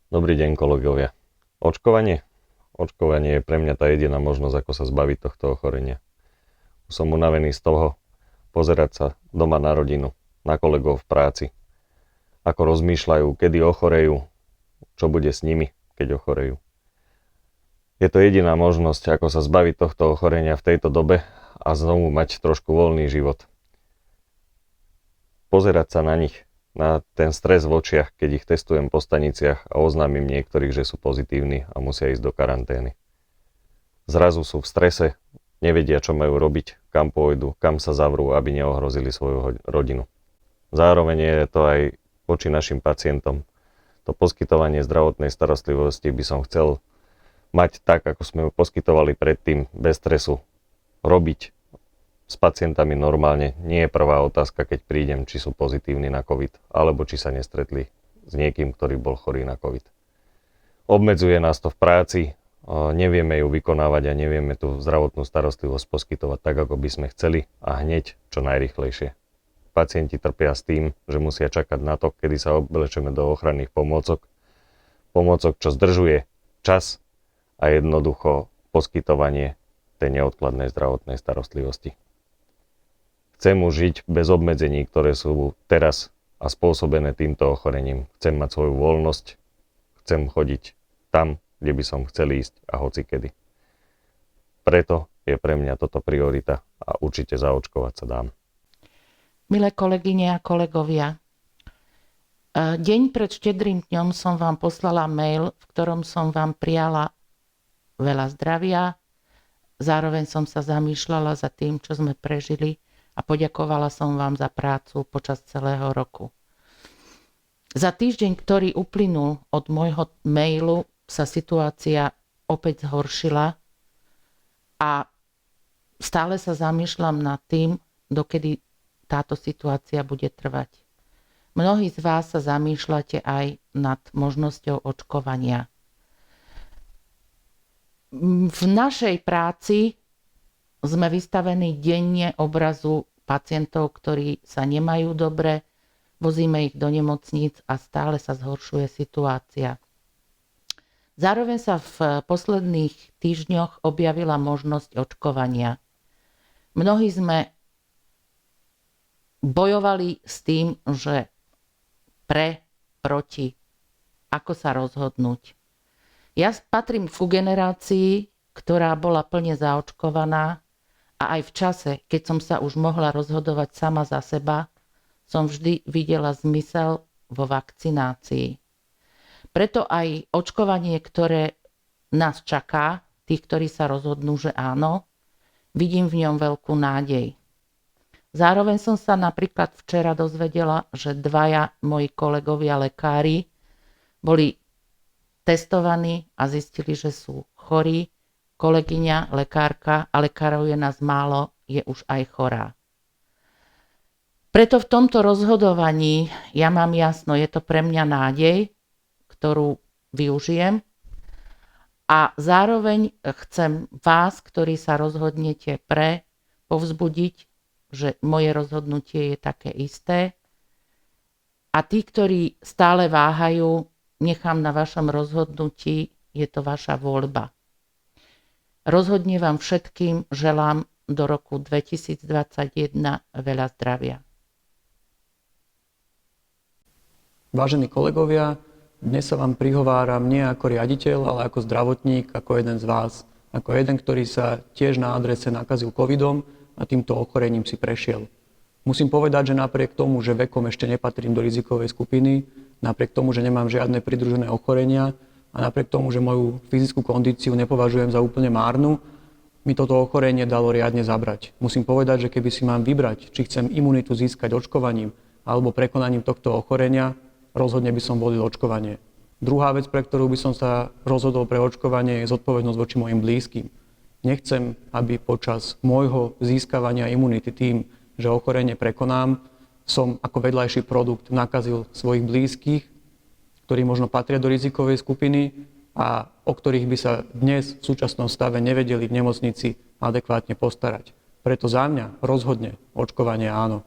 Dobrý deň, kolegovia. Očkovanie? Očkovanie je pre mňa tá jediná možnosť, ako sa zbaviť tohto ochorenia. Som unavený z toho pozerať sa doma na rodinu, na kolegov v práci, ako rozmýšľajú, kedy ochorejú, čo bude s nimi, keď ochorejú. Je to jediná možnosť, ako sa zbaviť tohto ochorenia v tejto dobe a znovu mať trošku voľný život. Pozerať sa na nich, na ten stres v očiach, keď ich testujem po staniciach a oznámim niektorých, že sú pozitívni a musia ísť do karantény. Zrazu sú v strese, nevedia, čo majú robiť, kam pôjdu, kam sa zavrú, aby neohrozili svoju rodinu. Zároveň je to aj voči našim pacientom. To poskytovanie zdravotnej starostlivosti by som chcel mať tak, ako sme ju poskytovali predtým, bez stresu. Robiť s pacientami normálne. Nie je prvá otázka, keď prídem, či sú pozitívni na COVID, alebo či sa nestretli s niekým, ktorý bol chorý na COVID. Obmedzuje nás to v práci, nevieme ju vykonávať a nevieme tú zdravotnú starostlivosť poskytovať tak, ako by sme chceli a hneď čo najrýchlejšie. Pacienti trpia s tým, že musia čakať na to, kedy sa oblečeme do ochranných pomôcok, čo zdržuje čas a jednoducho poskytovanie tej neodkladnej zdravotnej starostlivosti. Chcem už žiť bez obmedzení, ktoré sú teraz a spôsobené týmto ochorením. Chcem mať svoju voľnosť, chcem chodiť tam, kde by som chcel ísť a hocikedy. Preto je pre mňa toto priorita a určite zaočkovať sa dám. Milé kolegyne a kolegovia, deň pred Štedrým dňom som vám poslala mail, v ktorom som vám prijala veľa zdravia. Zároveň som sa zamýšľala za tým, čo sme prežili a poďakovala som vám za prácu počas celého roku. Za týždeň, ktorý uplynul od môjho mailu, sa situácia opäť zhoršila a stále sa zamýšľam nad tým, dokedy táto situácia bude trvať. Mnohí z vás sa zamýšľate aj nad možnosťou očkovania. V našej práci sme vystavení denne obrazu pacientov, ktorí sa nemajú dobre, vozíme ich do nemocníc a stále sa zhoršuje situácia. Zároveň sa v posledných týždňoch objavila možnosť očkovania. Mnohí sme bojovali s tým, že proti, ako sa rozhodnúť. Ja patrím ku generácii, ktorá bola plne zaočkovaná a aj v čase, keď som sa už mohla rozhodovať sama za seba, som vždy videla zmysel vo vakcinácii. Preto aj očkovanie, ktoré nás čaká, tých, ktorí sa rozhodnú, že áno, vidím v ňom veľkú nádej. Zároveň som sa napríklad včera dozvedela, že dvaja moji kolegovia lekári boli testovaní a zistili, že sú chorí. Kolegyňa, lekárka, a lekárov je nás málo, je už aj chorá. Preto v tomto rozhodovaní ja mám jasno, je to pre mňa nádej, ktorú využijem a zároveň chcem vás, ktorí sa rozhodnete povzbudiť, že moje rozhodnutie je také isté a tí, ktorí stále váhajú, nechám na vašom rozhodnutí, je to vaša voľba. Rozhodne vám všetkým želám do roku 2021 veľa zdravia. Vážení kolegovia, dnes sa vám prihováram nie ako riaditeľ, ale ako zdravotník, ako jeden z vás. Ako jeden, ktorý sa tiež na adrese nakazil covidom a týmto ochorením si prešiel. Musím povedať, že napriek tomu, že vekom ešte nepatrím do rizikovej skupiny, napriek tomu, že nemám žiadne pridružené ochorenia, a napriek tomu, že moju fyzickú kondíciu nepovažujem za úplne márnu, mi toto ochorenie dalo riadne zabrať. Musím povedať, že keby si mám vybrať, či chcem imunitu získať očkovaním alebo prekonaním tohto ochorenia, rozhodne by som volil očkovanie. Druhá vec, pre ktorú by som sa rozhodol pre očkovanie, je zodpovednosť voči mojim blízkym. Nechcem, aby počas môjho získavania imunity tým, že ochorenie prekonám, som ako vedľajší produkt nakazil svojich blízkych, ktorí možno patria do rizikovej skupiny a o ktorých by sa dnes v súčasnom stave nevedeli v nemocnici adekvátne postarať. Preto za mňa rozhodne očkovanie áno.